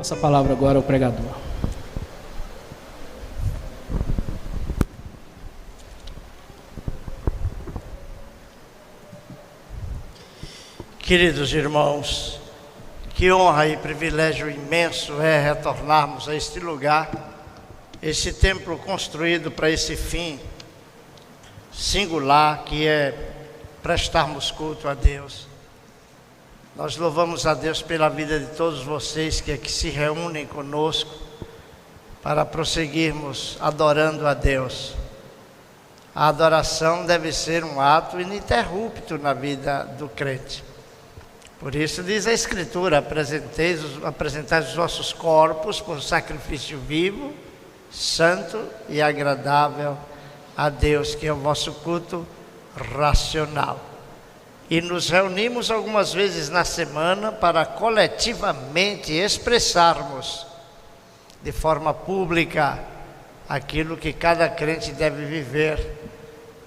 Passa a palavra agora ao pregador. Queridos irmãos, que honra e privilégio imenso é retornarmos a este lugar, esse templo construído para esse fim singular que é prestarmos culto a Deus. Nós louvamos a Deus pela vida de todos vocês que aqui se reúnem conosco para prosseguirmos adorando a Deus. A adoração deve ser um ato ininterrupto na vida do crente. Por isso diz a Escritura: apresentai os vossos corpos por sacrifício vivo, santo e agradável a Deus, que é o vosso culto racional. E nos reunimos algumas vezes na semana para coletivamente expressarmos de forma pública aquilo que cada crente deve viver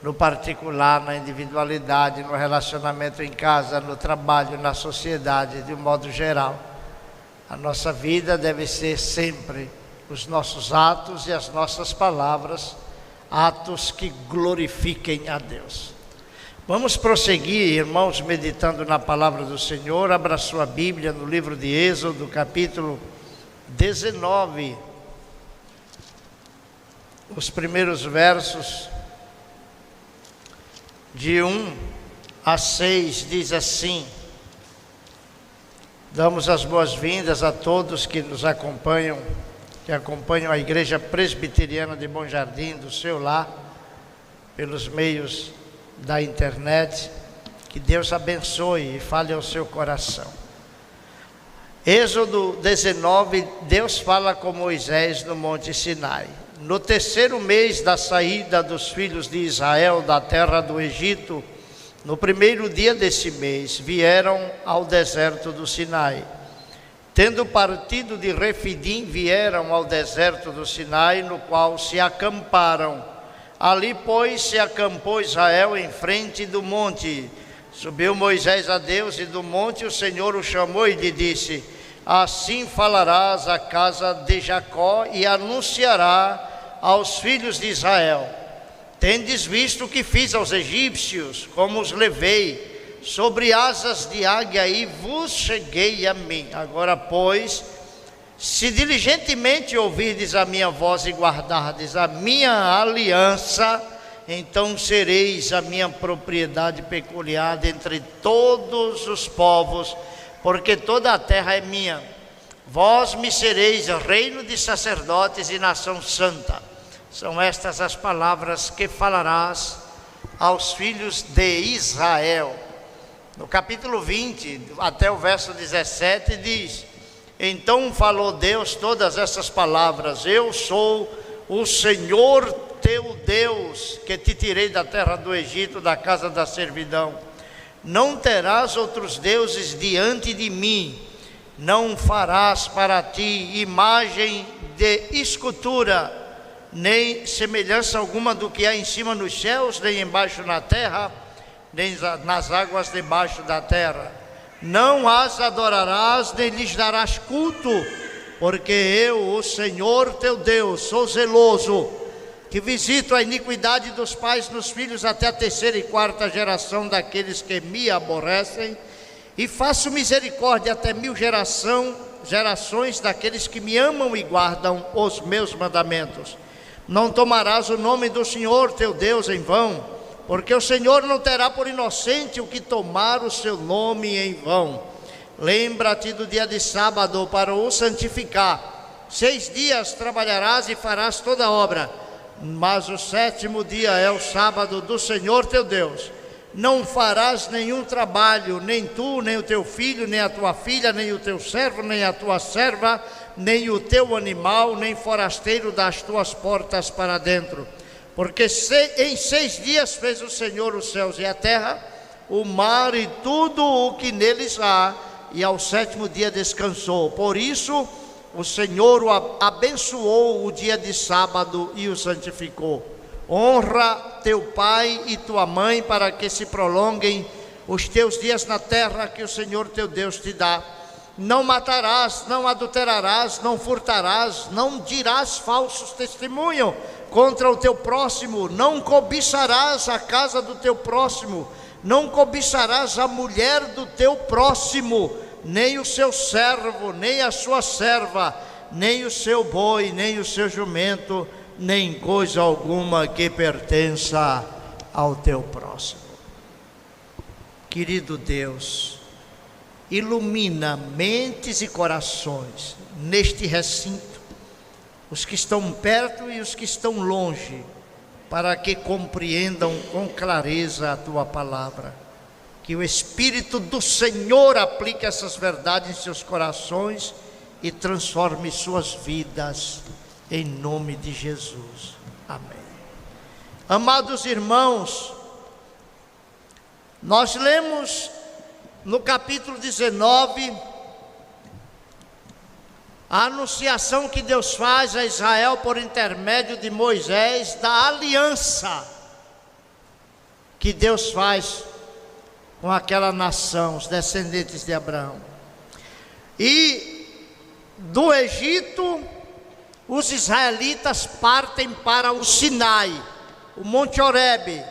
no particular, na individualidade, no relacionamento em casa, no trabalho, na sociedade, de um modo geral. A nossa vida deve ser sempre os nossos atos e as nossas palavras, atos que glorifiquem a Deus. Vamos prosseguir, irmãos, meditando na palavra do Senhor. Abra sua Bíblia no livro de Êxodo, capítulo 19. Os primeiros versos de 1 a 6 diz assim: damos as boas-vindas a todos que nos acompanham, que acompanham a Igreja Presbiteriana de Bom Jardim, do seu lar, pelos meios da internet. Que Deus abençoe e fale ao seu coração. Êxodo 19, Deus fala com Moisés no Monte Sinai. No terceiro mês da saída dos filhos de Israel da terra do Egito, no primeiro dia desse mês, vieram ao deserto do Sinai. Tendo partido de Refidim, vieram ao deserto do Sinai, no qual se acamparam. Ali, pois, se acampou Israel em frente do monte. Subiu Moisés a Deus, e do monte o Senhor o chamou e lhe disse: assim falarás à casa de Jacó e anunciará aos filhos de Israel: tendes visto o que fiz aos egípcios, como os levei sobre asas de águia e vos cheguei a mim. Agora, pois, se diligentemente ouvirdes a minha voz e guardardes a minha aliança, então sereis a minha propriedade peculiar dentre todos os povos, porque toda a terra é minha. Vós me sereis reino de sacerdotes e nação santa. São estas as palavras que falarás aos filhos de Israel. No capítulo 20, até o verso 17, diz: então falou Deus todas essas palavras: eu sou o Senhor teu Deus, que te tirei da terra do Egito, da casa da servidão. Não terás outros deuses diante de mim. Não farás para ti imagem de escultura, nem semelhança alguma do que há em cima nos céus, nem embaixo na terra, nem nas águas debaixo da terra. Não as adorarás, nem lhes darás culto, porque eu, o Senhor teu Deus, sou zeloso, que visito a iniquidade dos pais nos filhos até a terceira e quarta geração daqueles que me aborrecem, e faço misericórdia até 1000 gerações daqueles que me amam e guardam os meus mandamentos. Não tomarás o nome do Senhor teu Deus em vão, porque o Senhor não terá por inocente o que tomar o seu nome em vão. Lembra-te do dia de sábado para o santificar. 6 dias trabalharás e farás toda a obra, mas o 7º dia é o sábado do Senhor teu Deus. Não farás nenhum trabalho, nem tu, nem o teu filho, nem a tua filha, nem o teu servo, nem a tua serva, nem o teu animal, nem forasteiro das tuas portas para dentro. Porque em 6 dias fez o Senhor os céus e a terra, o mar e tudo o que neles há, e ao 7º dia descansou. Por isso o Senhor o abençoou o dia de sábado e o santificou. Honra teu pai e tua mãe, para que se prolonguem os teus dias na terra que o Senhor teu Deus te dá. não matarás, não adulterarás, não furtarás, não dirás falsos testemunhos contra o teu próximo, não cobiçarás a casa do teu próximo, não cobiçarás a mulher do teu próximo, nem o seu servo, nem a sua serva, nem o seu boi, nem o seu jumento, nem coisa alguma que pertença ao teu próximo. Querido Deus, ilumina mentes e corações neste recinto, os que estão perto e os que estão longe, para que compreendam com clareza a tua palavra. Que o Espírito do Senhor aplique essas verdades em seus corações e transforme suas vidas, em nome de Jesus. Amém. Amados irmãos, nós lemos no capítulo 19, a anunciação que Deus faz a Israel por intermédio de Moisés, da aliança que Deus faz com aquela nação, os descendentes de Abraão. E do Egito, os israelitas partem para o Sinai, o Monte Horebe,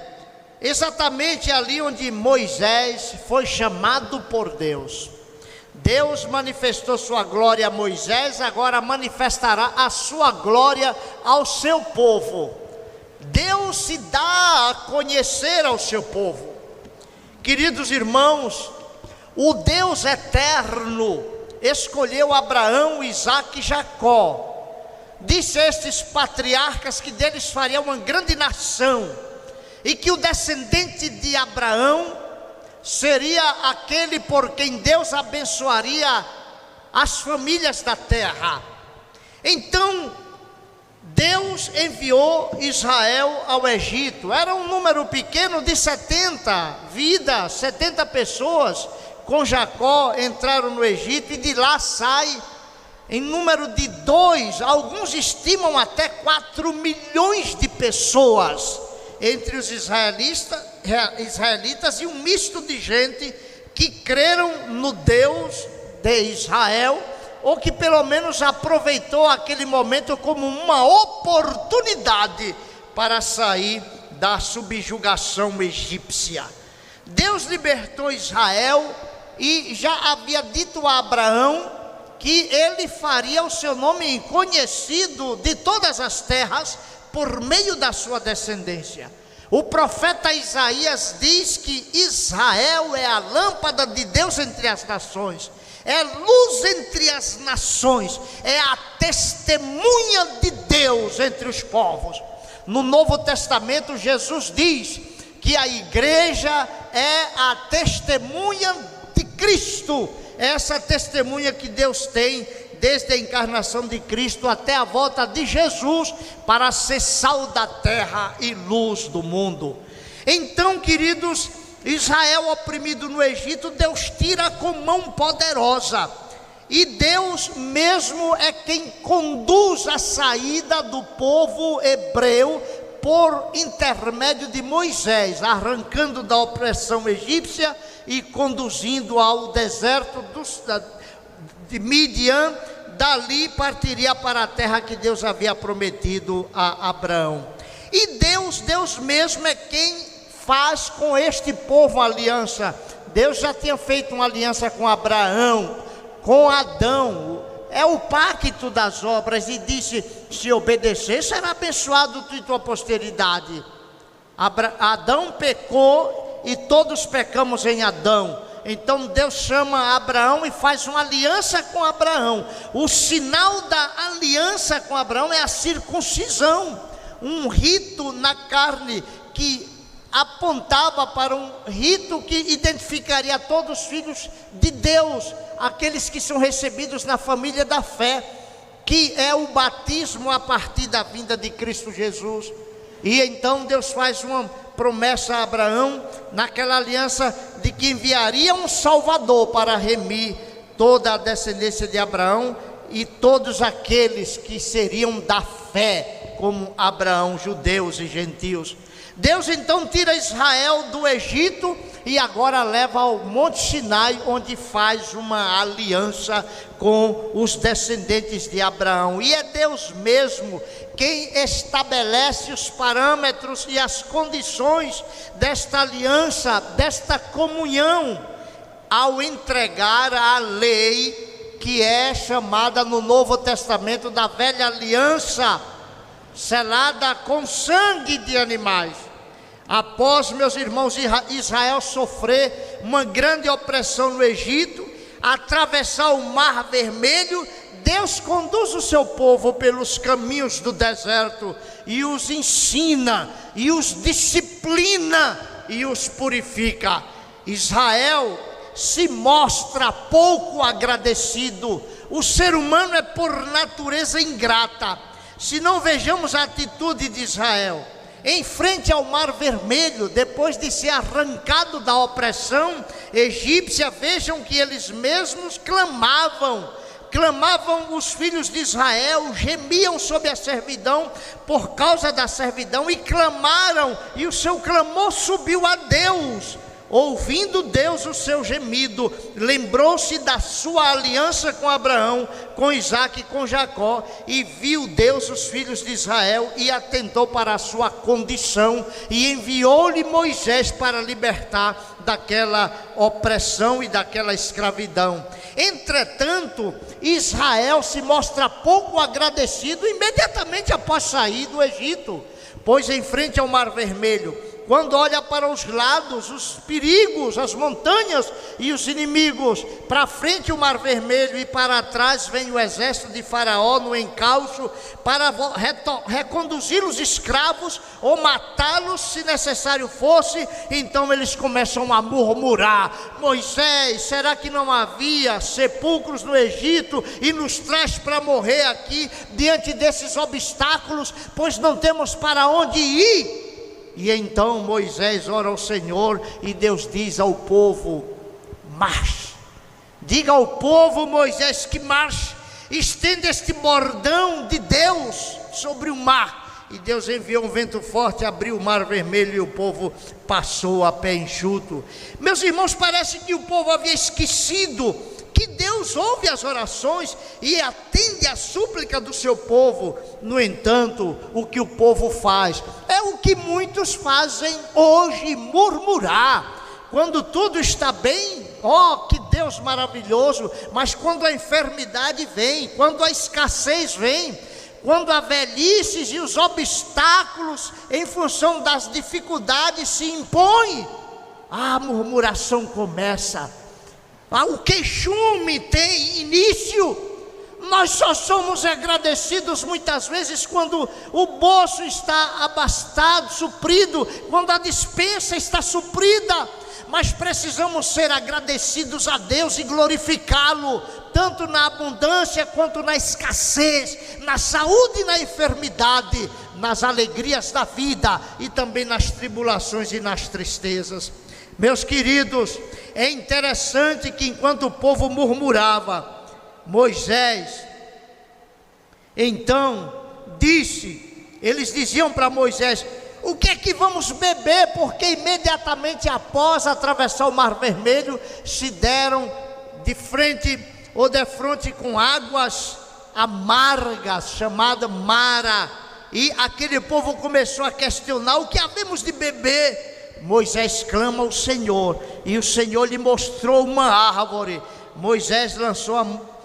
exatamente ali onde Moisés foi chamado por Deus. Deus manifestou sua glória a Moisés, agora manifestará a sua glória ao seu povo. Deus se dá a conhecer ao seu povo. Queridos irmãos, o Deus eterno escolheu Abraão, Isaque e Jacó. Disse a estes patriarcas que deles faria uma grande nação, e que o descendente de Abraão seria aquele por quem Deus abençoaria as famílias da terra. Então Deus enviou Israel ao Egito. Era um número pequeno de 70 vidas, 70 pessoas com Jacó entraram no Egito, e de lá sai em número de 2, alguns estimam até 4 milhões de pessoas entre os israelitas e um misto de gente que creram no Deus de Israel, ou que pelo menos aproveitou aquele momento como uma oportunidade para sair da subjugação egípcia. Deus libertou Israel e já havia dito a Abraão que ele faria o seu nome conhecido de todas as terras por meio da sua descendência. O profeta Isaías diz que Israel é a lâmpada de Deus entre as nações, é luz entre as nações, é a testemunha de Deus entre os povos. No Novo Testamento, Jesus diz que a igreja é a testemunha de Cristo, essa testemunha que Deus tem desde a encarnação de Cristo até a volta de Jesus, para ser sal da terra e luz do mundo. Então, queridos, Israel oprimido no Egito, Deus tira com mão poderosa, e Deus mesmo é quem conduz a saída do povo hebreu por intermédio de Moisés, arrancando da opressão egípcia e conduzindo ao deserto de Midian. Dali partiria para a terra que Deus havia prometido a Abraão. E Deus mesmo é quem faz com este povo aliança. Deus já tinha feito uma aliança com Abraão, com Adão, é o pacto das obras, e disse: se obedecer, será abençoado tu e tua posteridade. Adão pecou e todos pecamos em Adão. Então Deus chama Abraão e faz uma aliança com Abraão. O sinal da aliança com Abraão é a circuncisão, um rito na carne que apontava para um rito que identificaria todos os filhos de Deus, aqueles que são recebidos na família da fé, que é o batismo a partir da vinda de Cristo Jesus. E então Deus faz uma promessa a Abraão, naquela aliança, de que enviaria um Salvador para remir toda a descendência de Abraão e todos aqueles que seriam da fé, como Abraão, judeus e gentios. Deus então tira Israel do Egito e agora leva ao Monte Sinai, onde faz uma aliança com os descendentes de Abraão. E é Deus mesmo quem estabelece os parâmetros e as condições desta aliança, desta comunhão, ao entregar a lei que é chamada no Novo Testamento da velha aliança, selada com sangue de animais. Após, meus irmãos, Israel sofrer uma grande opressão no Egito, atravessar o Mar Vermelho, Deus conduz o seu povo pelos caminhos do deserto e os ensina, e os disciplina, e os purifica. Israel se mostra pouco agradecido. O ser humano é por natureza ingrata. Se não vejamos a atitude de Israel em frente ao Mar Vermelho, depois de ser arrancado da opressão egípcia, vejam que eles mesmos clamavam os filhos de Israel, gemiam sob a servidão, por causa da servidão, e clamaram, e o seu clamor subiu a Deus. Ouvindo Deus o seu gemido, lembrou-se da sua aliança com Abraão, com Isaque e com Jacó, e viu Deus os filhos de Israel e atentou para a sua condição, e enviou-lhe Moisés para libertar daquela opressão e daquela escravidão. Entretanto, Israel se mostra pouco agradecido imediatamente após sair do Egito, pois em frente ao Mar Vermelho, quando olha para os lados, os perigos, as montanhas e os inimigos, para frente o Mar Vermelho e para trás vem o exército de Faraó no encalço para reconduzir os escravos ou matá-los se necessário fosse. Então eles começam a murmurar: Moisés, será que não havia sepulcros no Egito e nos traz para morrer aqui diante desses obstáculos, pois não temos para onde ir? E então Moisés ora ao Senhor e Deus diz ao povo: marche. Diga ao povo, Moisés, que marche. Estenda este bordão de Deus sobre o mar. E Deus enviou um vento forte, abriu o Mar Vermelho e o povo passou a pé enxuto. Meus irmãos, parece que o povo havia esquecido que Deus ouve as orações e atende a súplica do seu povo. No entanto, o que o povo faz é o que muitos fazem hoje: murmurar. Quando tudo está bem, que Deus maravilhoso, mas quando a enfermidade vem, quando a escassez vem, quando a velhice e os obstáculos em função das dificuldades se impõem, a murmuração começa. O queixume tem início. Nós só somos agradecidos muitas vezes quando o bolso está abastado, suprido, quando a despensa está suprida. Mas precisamos ser agradecidos a Deus e glorificá-lo, tanto na abundância quanto na escassez, na saúde e na enfermidade, nas alegrias da vida e também nas tribulações e nas tristezas. Meus queridos, é interessante que enquanto o povo murmurava, Moisés então eles diziam para Moisés: o que é que vamos beber? Porque imediatamente após atravessar o Mar Vermelho, se deram de frente com águas amargas, chamada Mara, e aquele povo começou a questionar: o que havemos de beber? Moisés clama ao Senhor, e o Senhor lhe mostrou uma árvore. Moisés lançou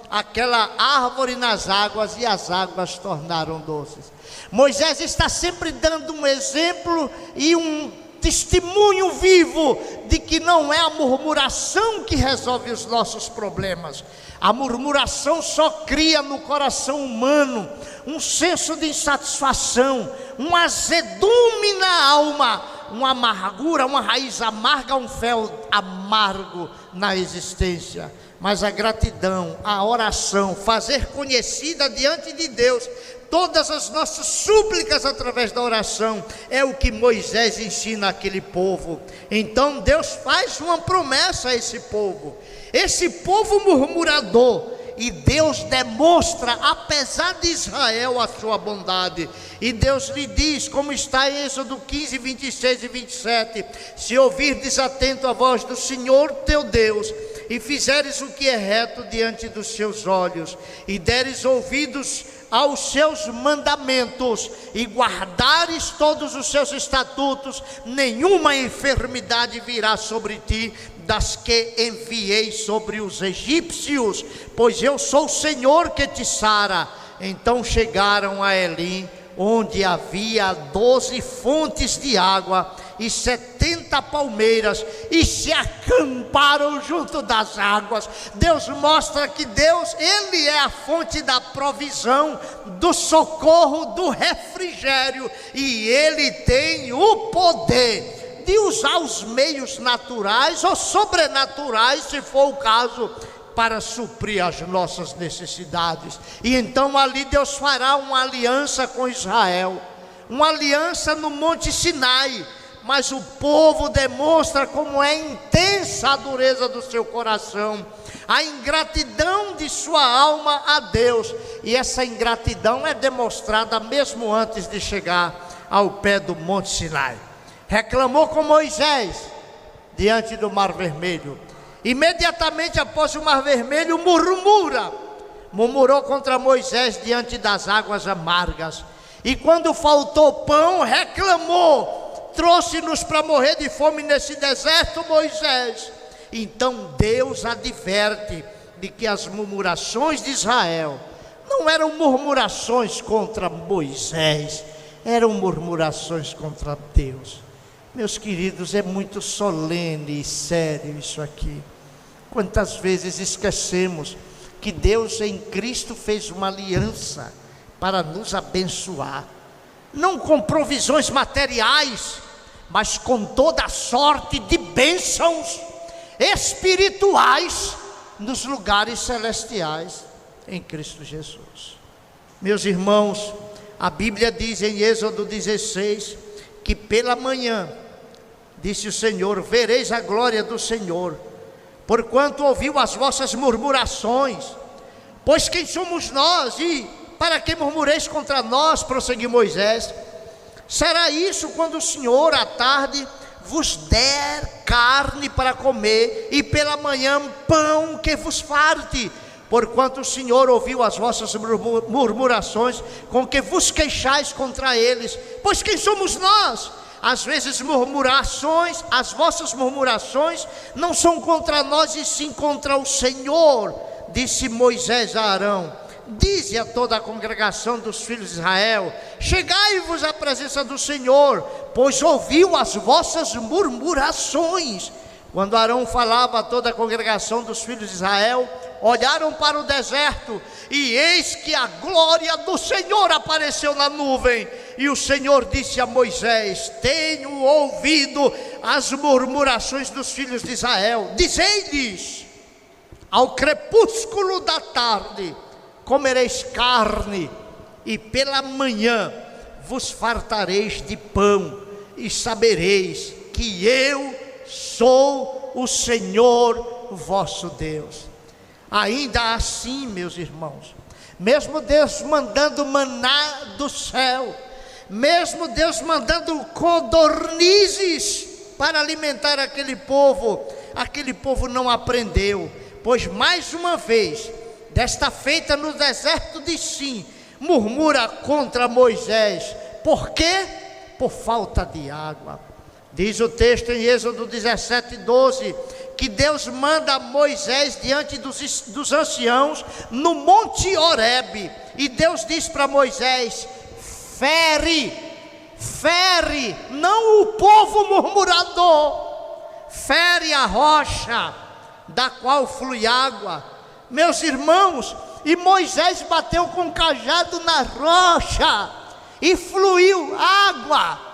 aquela árvore nas águas, e as águas tornaram doces. Moisés está sempre dando um exemplo e um testemunho vivo de que não é a murmuração que resolve os nossos problemas. A murmuração só cria no coração humano um senso de insatisfação, um azedume na alma, uma amargura, uma raiz amarga, um fel amargo na existência. Mas a gratidão, a oração, fazer conhecida diante de Deus todas as nossas súplicas através da oração, é o que Moisés ensina àquele povo. Então Deus faz uma promessa a esse povo murmurador, e Deus demonstra, apesar de Israel, a sua bondade. E Deus lhe diz, como está em Êxodo 15, 26 e 27: se ouvirdes atento a voz do Senhor teu Deus, e fizeres o que é reto diante dos seus olhos, e deres ouvidos aos seus mandamentos, e guardares todos os seus estatutos, nenhuma enfermidade virá sobre ti, das que enviei sobre os egípcios, pois eu sou o Senhor que te sara. Então chegaram a Elim, onde havia 12 fontes de água e 70 palmeiras, e se acamparam junto das águas. Deus mostra que Deus, Ele é a fonte da provisão, do socorro, do refrigério, e Ele tem o poder de usar os meios naturais ou sobrenaturais, se for o caso, para suprir as nossas necessidades. E então ali Deus fará uma aliança com Israel, uma aliança no Monte Sinai. Mas o povo demonstra como é intensa a dureza do seu coração, a ingratidão de sua alma a Deus. E essa ingratidão é demonstrada mesmo antes de chegar ao pé do Monte Sinai. Reclamou com Moisés diante do Mar Vermelho. Imediatamente após o Mar Vermelho, murmurou contra Moisés diante das águas amargas. E quando faltou pão, reclamou: trouxe-nos para morrer de fome nesse deserto, Moisés. Então Deus adverte de que as murmurações de Israel não eram murmurações contra Moisés, eram murmurações contra Deus. Meus queridos, é muito solene e sério isso aqui. Quantas vezes esquecemos que Deus em Cristo fez uma aliança para nos abençoar, não com provisões materiais, mas com toda a sorte de bênçãos espirituais nos lugares celestiais em Cristo Jesus. Meus irmãos, a Bíblia diz em Êxodo 16 que pela manhã, disse o Senhor, vereis a glória do Senhor, porquanto ouviu as vossas murmurações. Pois quem somos nós e para que murmureis contra nós? Prosseguiu Moisés. Será isso quando o Senhor à tarde vos der carne para comer, e pela manhã pão que vos farte? Porquanto o Senhor ouviu as vossas murmurações, com que vos queixais contra eles. Pois quem somos nós? Às vezes as vossas murmurações não são contra nós, e sim contra o Senhor. Disse Moisés a Arão: dize a toda a congregação dos filhos de Israel: chegai-vos à presença do Senhor, pois ouviu as vossas murmurações. Quando Arão falava a toda a congregação dos filhos de Israel, olharam para o deserto, e eis que a glória do Senhor apareceu na nuvem. E o Senhor disse a Moisés: tenho ouvido as murmurações dos filhos de Israel. Dizei-lhes: ao crepúsculo da tarde comereis carne, e pela manhã vos fartareis de pão, e sabereis que eu sou o Senhor vosso Deus. Ainda assim, meus irmãos, mesmo Deus mandando maná do céu, mesmo Deus mandando codornizes para alimentar aquele povo não aprendeu, pois mais uma vez, desta feita no deserto de Sim, murmura contra Moisés. Por quê? Por falta de água. Diz o texto em Êxodo 17, 12, que Deus manda Moisés diante dos anciãos no Monte Horebe, e Deus diz para Moisés: fere, não o povo murmurador, fere a rocha da qual flui água. Meus irmãos, e Moisés bateu com o cajado na rocha e fluiu água.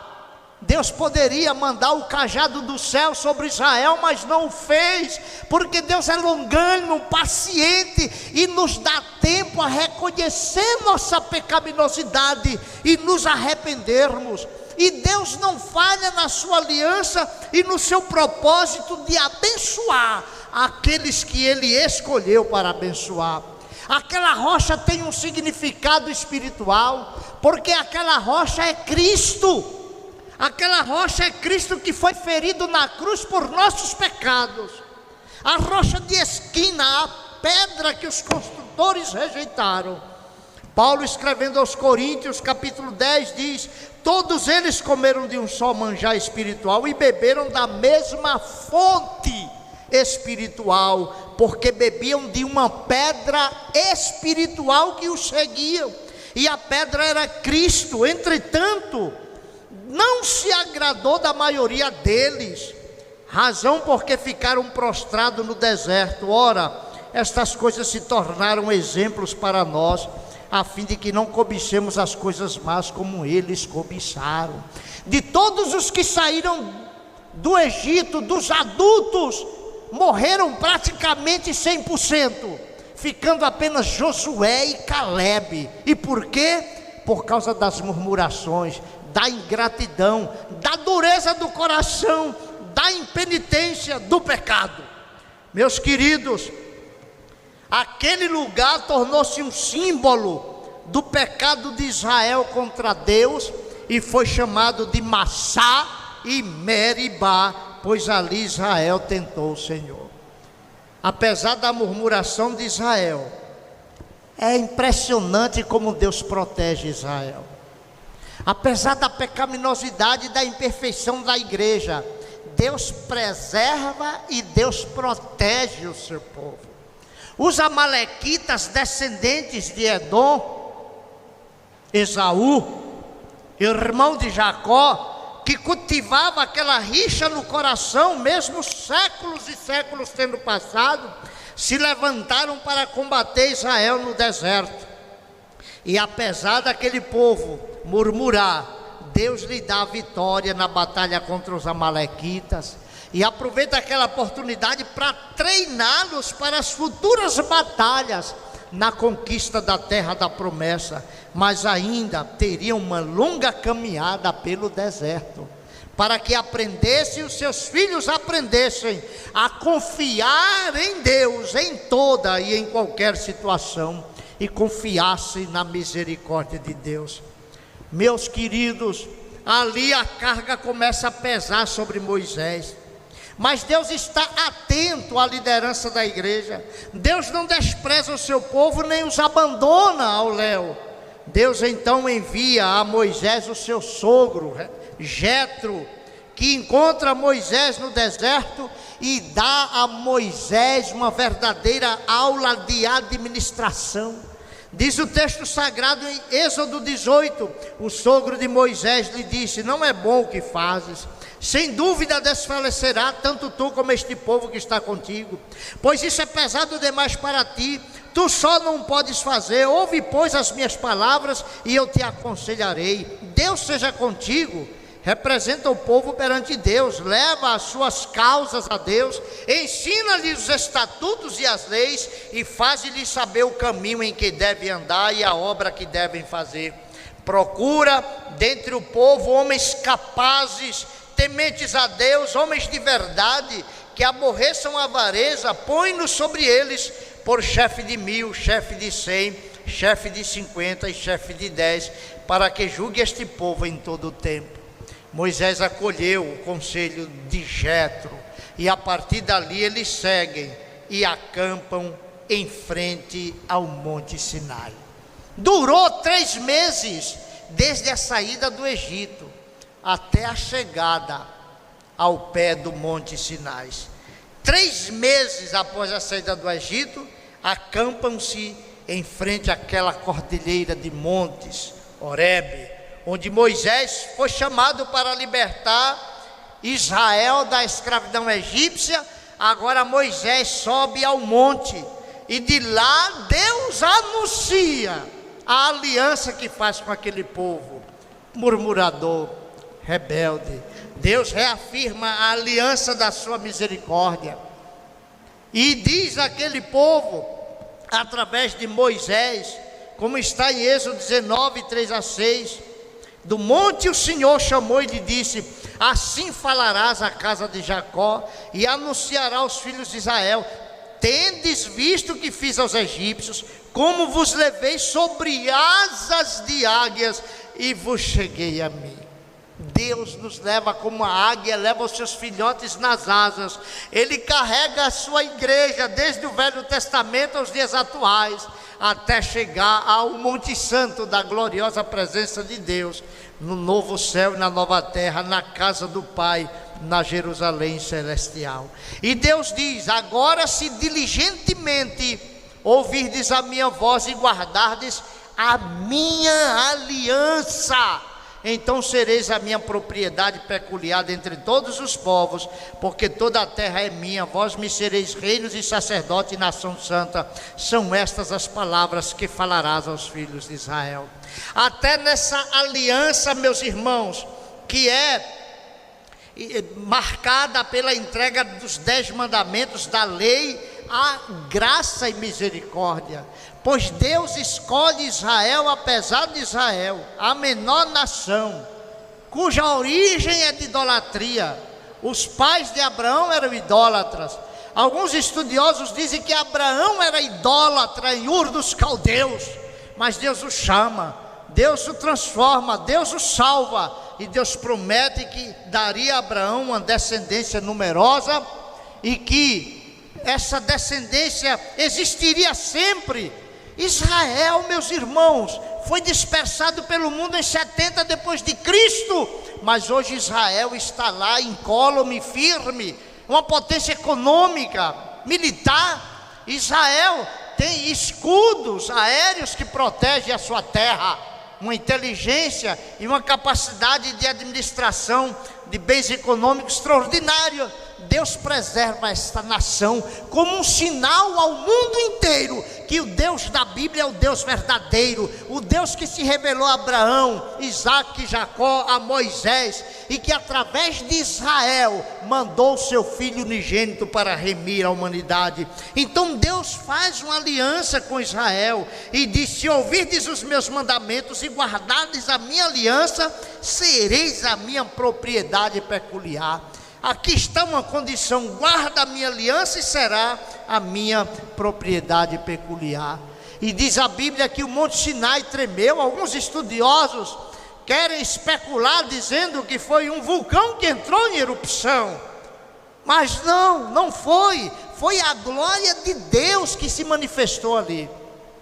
Deus poderia mandar o cajado do céu sobre Israel, mas não o fez, porque Deus é longânimo, paciente, e nos dá tempo a reconhecer nossa pecaminosidade e nos arrependermos. E Deus não falha na sua aliança e no seu propósito de abençoar aqueles que Ele escolheu para abençoar. Aquela rocha tem um significado espiritual, porque aquela rocha é Cristo. Aquela rocha é Cristo que foi ferido na cruz por nossos pecados. A rocha de esquina, a pedra que os construtores rejeitaram. Paulo, escrevendo aos Coríntios, capítulo 10, diz: todos eles comeram de um só manjar espiritual e beberam da mesma fonte espiritual, porque bebiam de uma pedra espiritual que os seguia, e a pedra era Cristo. Entretanto, não se agradou da maioria deles, razão porque ficaram prostrados no deserto. Ora, estas coisas se tornaram exemplos para nós, a fim de que não cobicemos as coisas más como eles cobiçaram. De todos os que saíram do Egito, dos adultos, morreram praticamente 100%, ficando apenas Josué e Calebe. E por quê? Por causa das murmurações, da ingratidão, da dureza do coração, da impenitência, do pecado. Meus queridos, aquele lugar tornou-se um símbolo do pecado de Israel contra Deus, e foi chamado de Massá e Meribá, pois ali Israel tentou o Senhor. Apesar da murmuração de Israel, é impressionante como Deus protege Israel. Apesar da pecaminosidade e da imperfeição da igreja, Deus preserva e Deus protege o seu povo. Os amalequitas, descendentes de Edom, Esaú, irmão de Jacó, que cultivava aquela rixa no coração, mesmo séculos e séculos tendo passado, se levantaram para combater Israel no deserto. E apesar daquele povo murmurar, Deus lhe dá a vitória na batalha contra os amalequitas, e aproveita aquela oportunidade para treiná-los para as futuras batalhas na conquista da terra da promessa. Mas ainda teriam uma longa caminhada pelo deserto, para que aprendessem, os seus filhos aprendessem a confiar em Deus em toda e em qualquer situação, e confiassem na misericórdia de Deus. Meus queridos, ali a carga começa a pesar sobre Moisés, mas Deus está atento à liderança da igreja. Deus não despreza o seu povo, nem os abandona ao léu. Deus então envia a Moisés o seu sogro, Jetro, que encontra Moisés no deserto e dá a Moisés uma verdadeira aula de administração. Diz o texto sagrado em Êxodo 18, o sogro de Moisés lhe disse: não é bom o que fazes, sem dúvida desfalecerá tanto tu como este povo que está contigo, pois isso é pesado demais para ti, tu só não podes fazer. Ouve, pois, as minhas palavras e eu te aconselharei. Deus seja contigo. Representa o povo perante Deus, leva as suas causas a Deus, ensina-lhes os estatutos e as leis, e faz-lhes saber o caminho em que devem andar e a obra que devem fazer. Procura dentre o povo homens capazes, tementes a Deus, homens de verdade, que aborreçam a avareza. Põe-nos sobre eles por chefe de 1000, chefe de 100, chefe de 50 e chefe de 10, para que julgue este povo em todo o tempo. Moisés acolheu o conselho de Jetro, e a partir dali eles seguem e acampam em frente ao Monte Sinai. Durou 3 meses, desde a saída do Egito até a chegada ao pé do Monte Sinai. 3 meses após a saída do Egito, acampam-se em frente àquela cordilheira de montes, Horebe, onde Moisés foi chamado para libertar Israel da escravidão egípcia. Agora Moisés sobe ao monte, e de lá Deus anuncia a aliança que faz com aquele povo murmurador, rebelde. Deus reafirma a aliança da sua misericórdia, e diz àquele povo, através de Moisés, como está em Êxodo 19, 3-6, do monte o Senhor chamou e lhe disse: assim falarás à casa de Jacó e anunciará aos filhos de Israel: tendes visto o que fiz aos egípcios, como vos levei sobre asas de águias e vos cheguei a mim. Deus nos leva como a águia leva os seus filhotes nas asas. Ele carrega a sua igreja desde o Velho Testamento aos dias atuais, até chegar ao Monte Santo da gloriosa presença de Deus, no novo céu e na nova terra, na casa do Pai, na Jerusalém celestial. E Deus diz: agora, se diligentemente ouvirdes a minha voz e guardardes a minha aliança, então sereis a minha propriedade peculiar dentre todos os povos, porque toda a terra é minha. Vós me sereis reinos e sacerdotes e nação santa. São estas as palavras que falarás aos filhos de Israel. Até nessa aliança, meus irmãos, que é marcada pela entrega dos 10 mandamentos da lei, há graça e misericórdia. Pois Deus escolhe Israel, apesar de Israel, a menor nação, cuja origem é de idolatria. Os pais de Abraão eram idólatras. Alguns estudiosos dizem que Abraão era idólatra em Ur dos Caldeus, mas Deus o chama, Deus o transforma, Deus o salva, e Deus promete que daria a Abraão uma descendência numerosa, e que essa descendência existiria sempre. Israel, meus irmãos, foi dispersado pelo mundo em 70 depois de Cristo, mas hoje Israel está lá incólume, firme, uma potência econômica, militar. Israel tem escudos aéreos que protegem a sua terra, uma inteligência e uma capacidade de administração de bens econômicos extraordinária. Deus preserva esta nação como um sinal ao mundo inteiro que o Deus da Bíblia é o Deus verdadeiro, o Deus que se revelou a Abraão, Isaque, Jacó, a Moisés, e que através de Israel mandou o seu Filho unigênito para remir a humanidade. Então Deus faz uma aliança com Israel e diz: se ouvirdes os meus mandamentos e guardardes a minha aliança, sereis a minha propriedade peculiar. Aqui está uma condição: guarda a minha aliança e será a minha propriedade peculiar. E diz a Bíblia que o Monte Sinai tremeu. Alguns estudiosos querem especular dizendo que foi um vulcão que entrou em erupção, mas não foi. Foi a glória de Deus que se manifestou ali,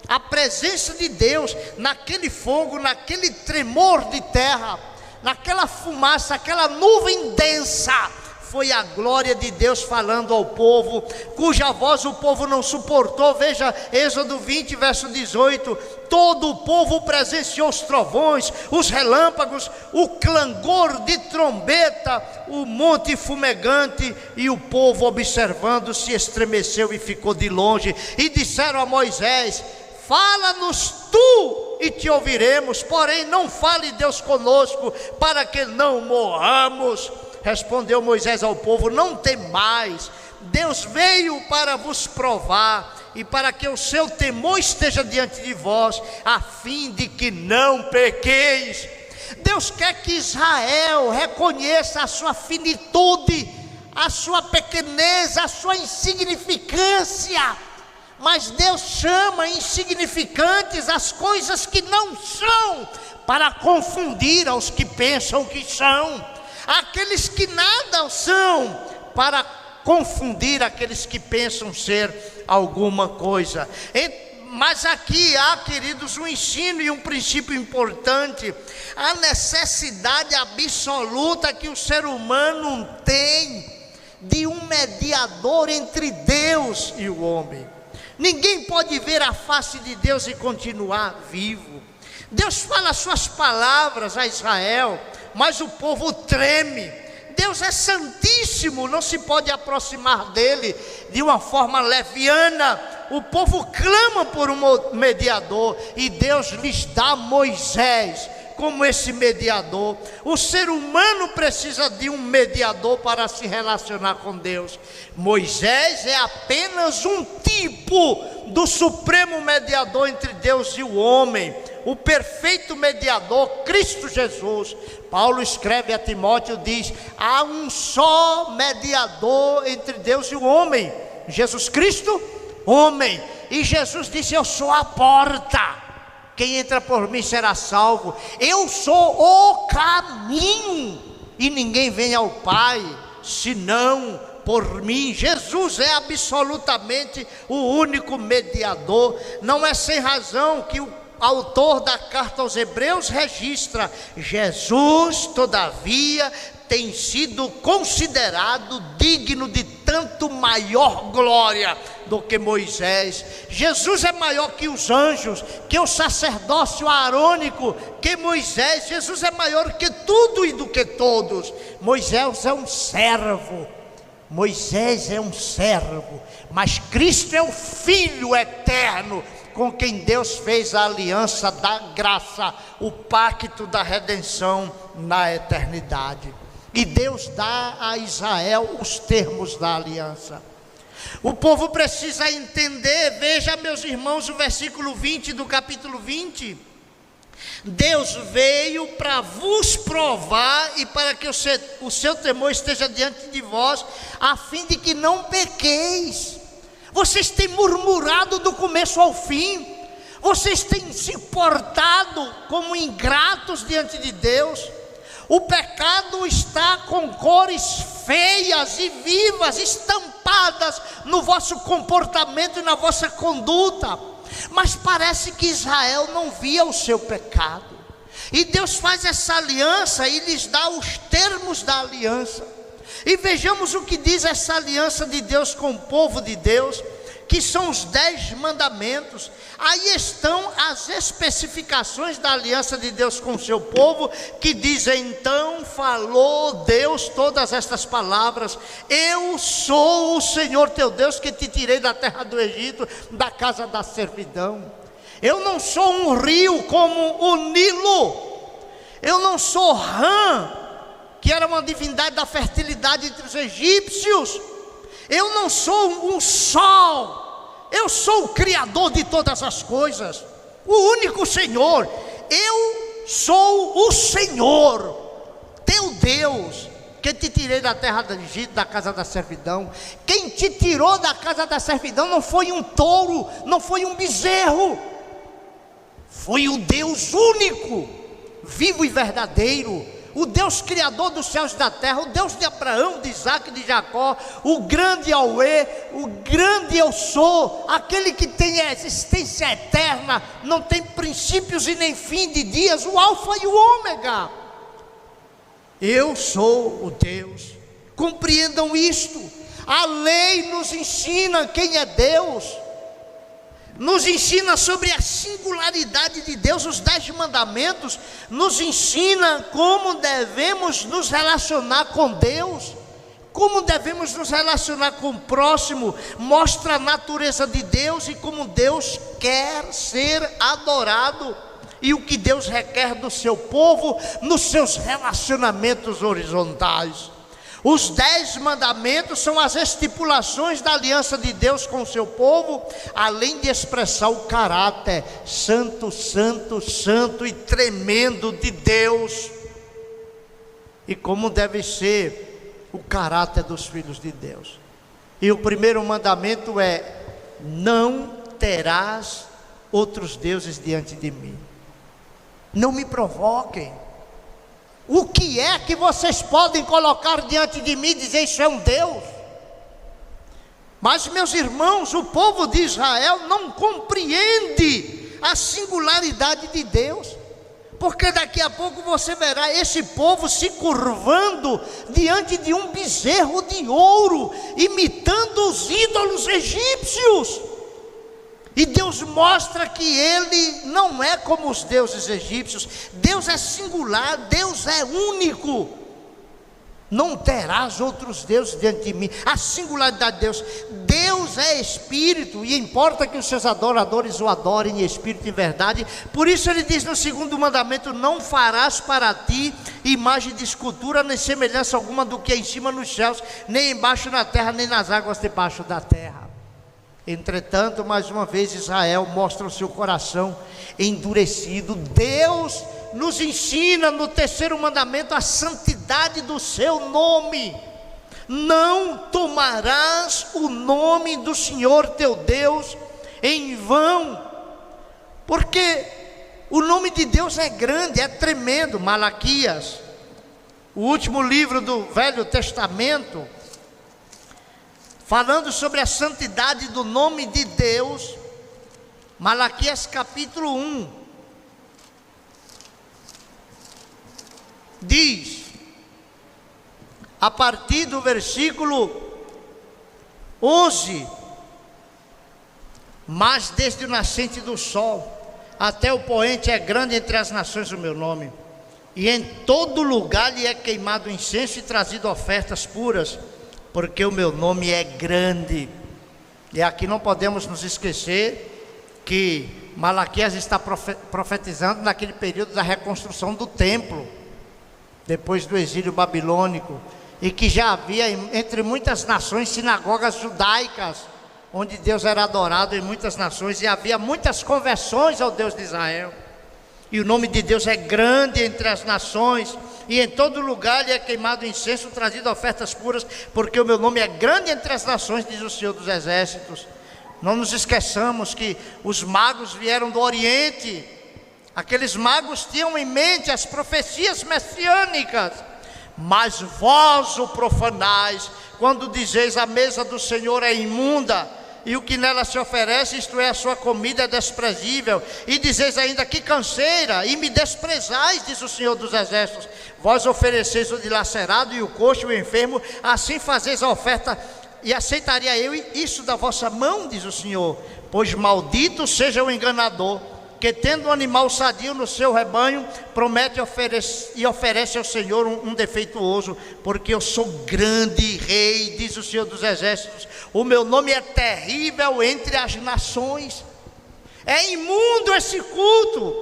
a presença de Deus naquele fogo, naquele tremor de terra, naquela fumaça, aquela nuvem densa. Foi a glória de Deus falando ao povo, cuja voz o povo não suportou. Veja Êxodo 20, verso 18. Todo o povo presenciou os trovões, os relâmpagos, o clangor de trombeta, o monte fumegante, e o povo, observando, se estremeceu e ficou de longe. E disseram a Moisés: fala-nos tu e te ouviremos, porém não fale Deus conosco, para que não morramos. Respondeu Moisés ao povo: não temais, Deus veio para vos provar, e para que o seu temor esteja diante de vós, a fim de que não pequeis. Deus quer que Israel reconheça a sua finitude, a sua pequenez, a sua insignificância. Mas Deus chama insignificantes as coisas que não são, para confundir aos que pensam que são, aqueles que nada são, para confundir aqueles que pensam ser alguma coisa. Mas aqui há, queridos, um ensino e um princípio importante: a necessidade absoluta que o ser humano tem de um mediador entre Deus e o homem. Ninguém pode ver a face de Deus e continuar vivo. Deus fala suas palavras a Israel, mas o povo treme. Deus é santíssimo, não se pode aproximar dele de uma forma leviana. O povo clama por um mediador, e Deus lhes dá Moisés como esse mediador. O ser humano precisa de um mediador para se relacionar com Deus. Moisés é apenas um tipo do supremo mediador entre Deus e o homem, o perfeito mediador, Cristo Jesus. Paulo escreve a Timóteo, diz: há um só mediador entre Deus e o homem, Jesus Cristo, homem. E Jesus disse: eu sou a porta, quem entra por mim será salvo. Eu sou o caminho, e ninguém vem ao Pai senão por mim. Jesus é absolutamente o único mediador. Não é sem razão que o autor da carta aos Hebreus registra: Jesus, todavia, tem sido considerado digno de tanto maior glória do que Moisés. Jesus é maior que os anjos, que o sacerdócio arônico, que Moisés. Jesus é maior que tudo e do que todos. Moisés é um servo, Moisés é um servo, mas Cristo é o Filho eterno, com quem Deus fez a aliança da graça, o pacto da redenção na eternidade. E Deus dá a Israel os termos da aliança. O povo precisa entender. Veja, meus irmãos, o versículo 20 do capítulo 20. Deus veio para vos provar e para que o seu temor esteja diante de vós, a fim de que não pequeis. Vocês têm murmurado do começo ao fim, vocês têm se portado como ingratos diante de Deus. O pecado está com cores feias e vivas, estampadas no vosso comportamento e na vossa conduta. Mas parece que Israel não via o seu pecado. E Deus faz essa aliança e lhes dá os termos da aliança. E vejamos o que diz essa aliança de Deus com o povo de Deus, que são os 10 mandamentos. Aí estão as especificações da aliança de Deus com o seu povo, que dizem: então falou Deus todas estas palavras: eu sou o Senhor teu Deus, que te tirei da terra do Egito, da casa da servidão. Eu não sou um rio como o Nilo, eu não sou Rã, que era uma divindade da fertilidade entre os egípcios. Eu não sou um sol, eu sou o Criador de todas as coisas, o único Senhor. Eu sou o Senhor, teu Deus, que te tirei da terra do Egito, da casa da servidão. Quem te tirou da casa da servidão não foi um touro, não foi um bezerro, foi o Deus único, vivo e verdadeiro, o Deus criador dos céus e da terra, o Deus de Abraão, de Isaac e de Jacó, o grande Yahweh, o grande eu sou, aquele que tem a existência eterna, não tem princípios e nem fim de dias, o alfa e o ômega. Eu sou o Deus. Compreendam isto. A lei nos ensina quem é Deus, nos ensina sobre a singularidade de Deus. Os 10 mandamentos nos ensina como devemos nos relacionar com Deus, como devemos nos relacionar com o próximo. Mostra a natureza de Deus e como Deus quer ser adorado, e o que Deus requer do seu povo nos seus relacionamentos horizontais. Os 10 mandamentos são as estipulações da aliança de Deus com o seu povo, além de expressar o caráter santo, santo, santo e tremendo de Deus, e como deve ser o caráter dos filhos de Deus. E o primeiro mandamento é: não terás outros deuses diante de mim. Não me provoquem. O que é que vocês podem colocar diante de mim e dizer isso é um Deus? Mas, meus irmãos, o povo de Israel não compreende a singularidade de Deus, porque daqui a pouco você verá esse povo se curvando diante de um bezerro de ouro, imitando os ídolos egípcios. E Deus mostra que Ele não é como os deuses egípcios. Deus é singular, Deus é único. Não terás outros deuses diante de mim. A singularidade de Deus. Deus é Espírito, e importa que os seus adoradores o adorem em Espírito e verdade. Por isso Ele diz no segundo mandamento: não farás para ti imagem de escultura, nem semelhança alguma do que é em cima nos céus, nem embaixo na terra, nem nas águas debaixo da terra. Entretanto, mais uma vez Israel mostra o seu coração endurecido. Deus nos ensina no terceiro mandamento a santidade do seu nome. Não tomarás tomarás o nome do Senhor teu Deus em vão, porque o nome de Deus é grande, é tremendo. Malaquias, o último livro do Velho Testamento, falando sobre a santidade do nome de Deus. Malaquias capítulo 1 diz, a partir do versículo 11: mas desde o nascente do sol até o poente é grande entre as nações o meu nome, e em todo lugar lhe é queimado incenso e trazido ofertas puras, porque o meu nome é grande. E aqui não podemos nos esquecer que Malaquias está profetizando naquele período da reconstrução do templo, depois do exílio babilônico, e que já havia entre muitas nações sinagogas judaicas, onde Deus era adorado em muitas nações, e havia muitas conversões ao Deus de Israel. E o nome de Deus é grande entre as nações, e em todo lugar lhe é queimado incenso, trazido ofertas puras, porque o meu nome é grande entre as nações, diz o Senhor dos Exércitos. Não nos esqueçamos que os magos vieram do Oriente. Aqueles magos tinham em mente as profecias messiânicas. Mas vós o profanais, quando dizeis a mesa do Senhor é imunda, e o que nela se oferece, isto é, a sua comida é desprezível, e dizeis ainda que canseira, e me desprezais, diz o Senhor dos Exércitos. Vós ofereceis o dilacerado e o coxo e o enfermo, assim fazeis a oferta, e aceitaria eu isso da vossa mão, diz o Senhor. Pois maldito seja o enganador, que tendo um animal sadio no seu rebanho, promete e oferece ao Senhor um defeituoso, porque eu sou grande rei, diz o Senhor dos Exércitos, o meu nome é terrível entre as nações. É imundo esse culto.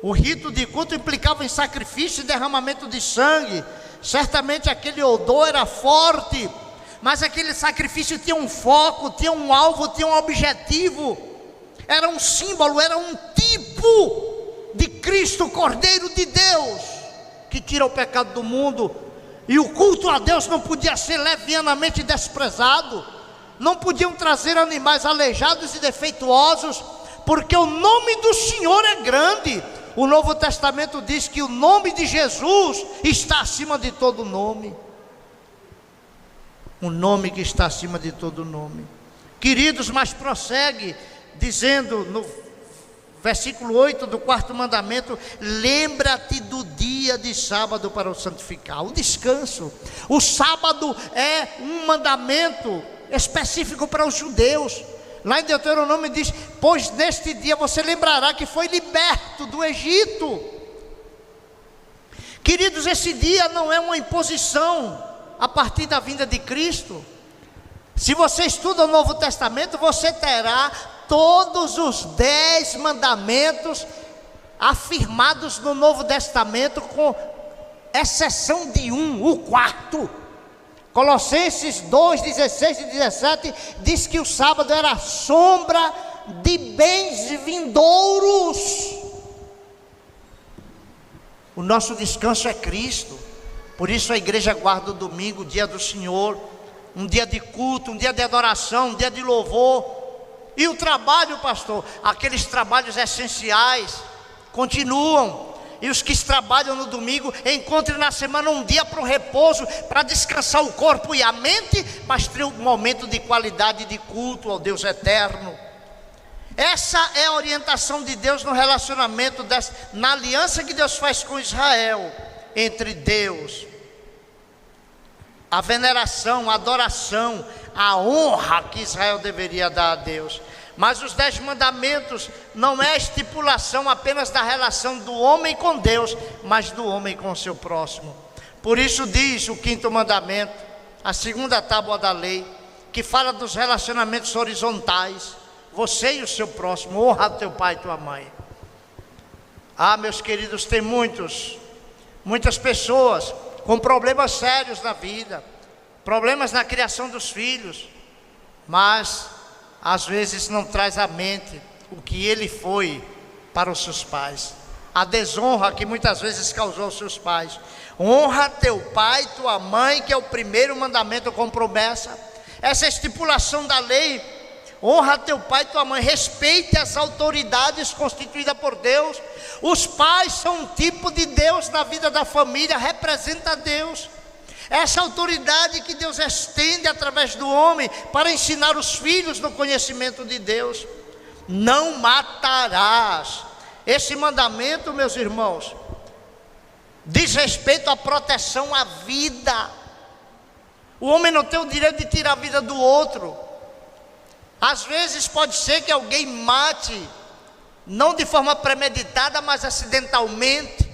O rito de culto implicava em sacrifício e derramamento de sangue. Certamente aquele odor era forte, mas aquele sacrifício tinha um foco, tinha um alvo, tinha um objetivo. Era um símbolo, era um tipo de Cristo, Cordeiro de Deus, que tira o pecado do mundo. E o culto a Deus não podia ser levianamente desprezado. Não podiam trazer animais aleijados e defeituosos, porque o nome do Senhor é grande. O Novo Testamento diz que o nome de Jesus está acima de todo nome. Um nome que está acima de todo nome. Queridos, mas prossegue dizendo no versículo 8 do 4º mandamento: lembra-te do dia de sábado para o santificar, o descanso. O sábado é um mandamento específico para os judeus. Lá em Deuteronômio diz: pois neste dia você lembrará que foi liberto do Egito. Queridos, esse dia não é uma imposição a partir da vinda de Cristo. Se você estuda o Novo Testamento, você terá todos os 10 mandamentos afirmados no Novo Testamento, com exceção de o 4º. Colossenses 2, 16 e 17 diz que o sábado era a sombra de bens vindouros. O nosso descanso é Cristo. Por isso a igreja guarda o domingo, o dia do Senhor, um dia de culto, um dia de adoração, um dia de louvor. E o trabalho, pastor, aqueles trabalhos essenciais continuam. E os que trabalham no domingo, encontrem na semana um dia para o repouso, para descansar o corpo e a mente, mas ter um momento de qualidade de culto ao Deus eterno. Essa é a orientação de Deus no relacionamento, na aliança que Deus faz com Israel, entre Deus, a veneração, a adoração, a honra que Israel deveria dar a Deus. Mas os 10 mandamentos não é a estipulação apenas da relação do homem com Deus, mas do homem com o seu próximo. Por isso diz o 5º mandamento, a 2ª tábua da lei, que fala dos relacionamentos horizontais, você e o seu próximo. Honra teu pai e tua mãe. Ah, meus queridos, tem muitas pessoas com problemas sérios na vida, problemas na criação dos filhos, mas às vezes não traz à mente o que ele foi para os seus pais, a desonra que muitas vezes causou aos seus pais. Honra teu pai e tua mãe, que é o primeiro mandamento com promessa. Essa estipulação da lei: honra teu pai e tua mãe, respeite as autoridades constituídas por Deus. Os pais são um tipo de Deus na vida da família, representa Deus. Essa autoridade que Deus estende através do homem para ensinar os filhos no conhecimento de Deus. Não matarás. Esse mandamento, meus irmãos, diz respeito à proteção à vida. O homem não tem o direito de tirar a vida do outro. Às vezes pode ser que alguém mate, não de forma premeditada, mas acidentalmente.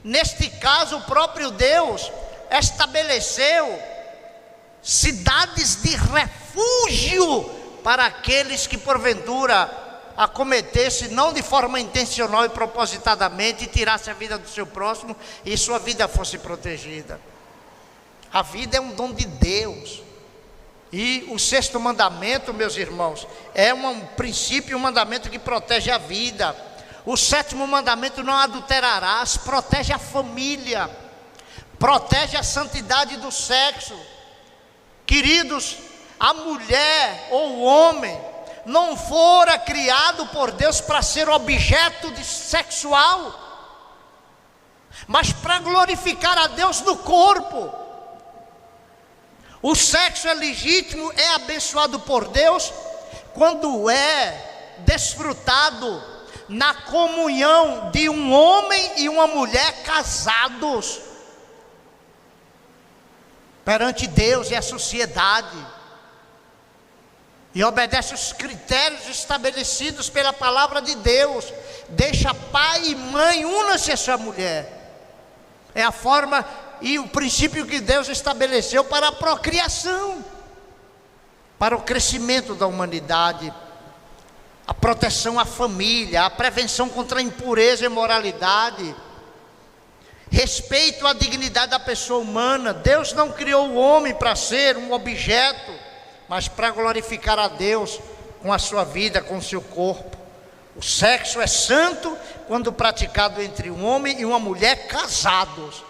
Neste caso, o próprio Deus estabeleceu cidades de refúgio para aqueles que porventura acometessem, não de forma intencional e propositadamente, tirasse a vida do seu próximo e sua vida fosse protegida. A vida é um dom de Deus. E o sexto mandamento, meus irmãos, é um princípio, um mandamento que protege a vida. O sétimo mandamento: não adulterarás, protege a família, protege a santidade do sexo. Queridos, a mulher ou o homem não fora criado por Deus para ser objeto sexual, mas para glorificar a Deus no corpo. O sexo é legítimo, é abençoado por Deus quando é desfrutado na comunhão de um homem e uma mulher casados perante Deus e a sociedade, e obedece os critérios estabelecidos pela palavra de Deus. Deixa pai e mãe, una-se a sua mulher. É a forma e o princípio que Deus estabeleceu para a procriação, para o crescimento da humanidade, a proteção à família, a prevenção contra a impureza e imoralidade, respeito à dignidade da pessoa humana. Deus não criou o homem para ser um objeto, mas para glorificar a Deus com a sua vida, com o seu corpo. O sexo é santo quando praticado entre um homem e uma mulher casados.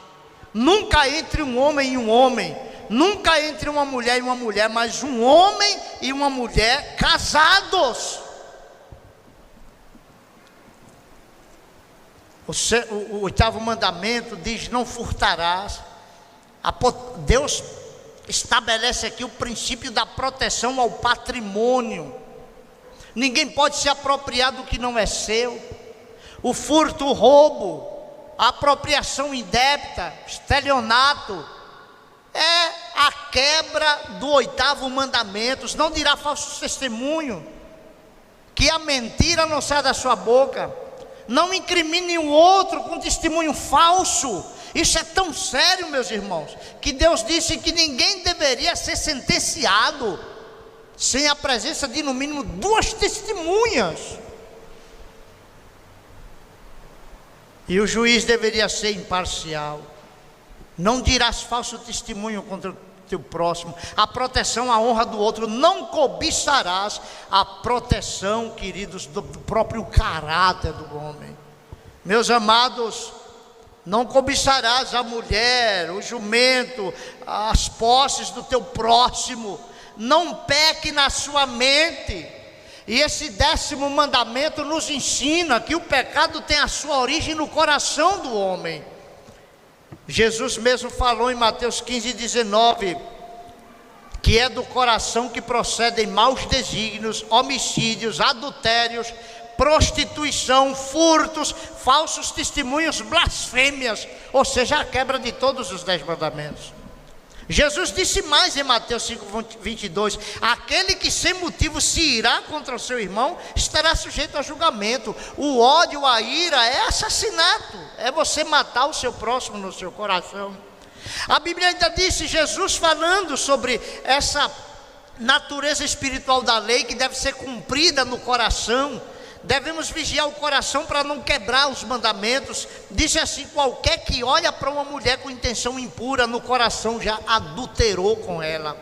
Nunca entre um homem e um homem, nunca entre uma mulher e uma mulher, mas um homem e uma mulher casados. O oitavo mandamento diz: não furtarás. Deus estabelece aqui o princípio da proteção ao patrimônio. Ninguém pode se apropriar do que não é seu. O furto, o roubo, a apropriação indébita, estelionato, é a quebra do oitavo mandamento. Não dirá falso testemunho, que a mentira não sai da sua boca. Não incrimine o outro com testemunho falso. Isso é tão sério, meus irmãos, que Deus disse que ninguém deveria ser sentenciado sem a presença de no mínimo 2 testemunhas. E o juiz deveria ser imparcial. Não dirás falso testemunho contra o teu próximo. A proteção, a honra do outro. Não cobiçarás. A proteção, queridos, do próprio caráter do homem. Meus amados, não cobiçarás a mulher, o jumento, as posses do teu próximo. Não peque na sua mente. E esse 10º mandamento nos ensina que o pecado tem a sua origem no coração do homem. Jesus mesmo falou em Mateus 15:19, que é do coração que procedem maus desígnios, homicídios, adultérios, prostituição, furtos, falsos testemunhos, blasfêmias, ou seja, a quebra de todos os 10 mandamentos. Jesus disse mais em Mateus 5:22, aquele que sem motivo se irá contra o seu irmão estará sujeito a julgamento. O ódio, a ira é assassinato, é você matar o seu próximo no seu coração. A Bíblia ainda disse, Jesus falando sobre essa natureza espiritual da lei que deve ser cumprida no coração. Devemos vigiar o coração para não quebrar os mandamentos. Diz assim: qualquer que olha para uma mulher com intenção impura, no coração já adulterou com ela.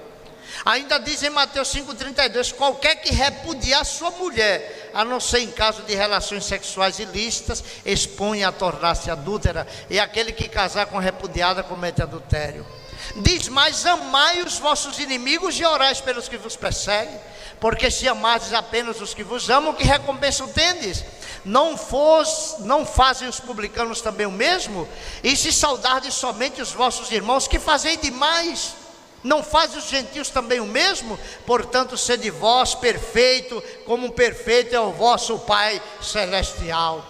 Ainda diz em Mateus 5:32, qualquer que repudiar sua mulher, a não ser em caso de relações sexuais ilícitas, expõe a tornar-se adúltera, e aquele que casar com repudiada comete adultério. Diz mais: amai os vossos inimigos e orai pelos que vos perseguem, porque se amardes apenas os que vos amam, que recompensa tendes? Não fazem os publicanos também o mesmo? E se saudardes somente os vossos irmãos, que fazei demais? Não fazem os gentios também o mesmo? Portanto, sede vós perfeito, como perfeito é o vosso Pai Celestial.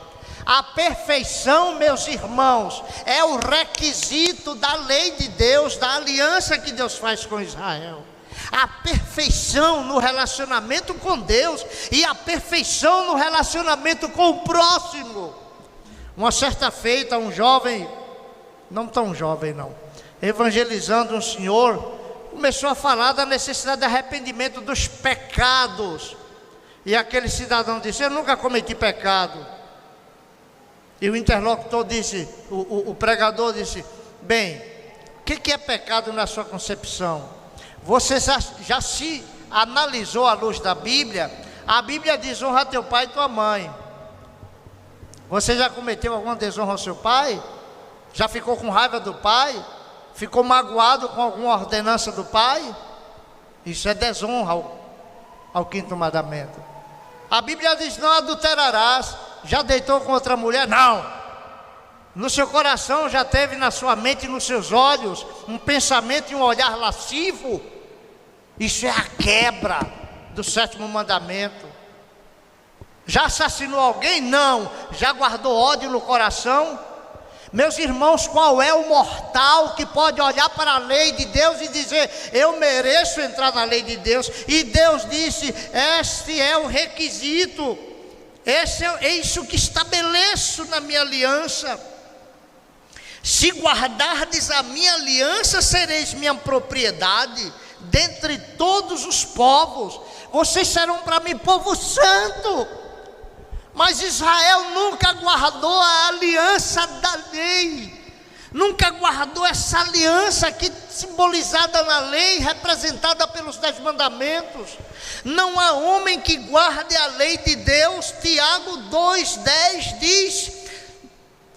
A perfeição, meus irmãos, é o requisito da lei de Deus, da aliança que Deus faz com Israel. A perfeição no relacionamento com Deus e a perfeição no relacionamento com o próximo. Uma certa feita, um jovem, não tão jovem não, evangelizando um senhor, começou a falar da necessidade de arrependimento dos pecados. E aquele cidadão disse: eu nunca cometi pecado. E o interlocutor disse, o pregador disse: bem, o que é pecado na sua concepção? Você já se analisou à luz da Bíblia? A Bíblia diz: honra teu pai e tua mãe. Você já cometeu alguma desonra ao seu pai? Já ficou com raiva do pai? Ficou magoado com alguma ordenança do pai? Isso é desonra ao quinto mandamento. A Bíblia diz: não adulterarás. Já deitou com outra mulher? Não. No seu coração já teve, na sua mente e nos seus olhos, um pensamento e um olhar lascivo? Isso é a quebra do sétimo mandamento. Já assassinou alguém? Não. Já guardou ódio no coração? Meus irmãos, qual é o mortal que pode olhar para a lei de Deus e dizer: eu mereço entrar na lei de Deus? E Deus disse: este é o requisito, é isso que estabeleço na minha aliança. Se guardardes a minha aliança, sereis minha propriedade dentre todos os povos. Vocês serão para mim povo santo. Mas Israel nunca guardou a aliança da lei, nunca guardou essa aliança aqui simbolizada na lei, representada pelos 10 mandamentos. Não há homem que guarde a lei de Deus. Tiago 2,10 diz: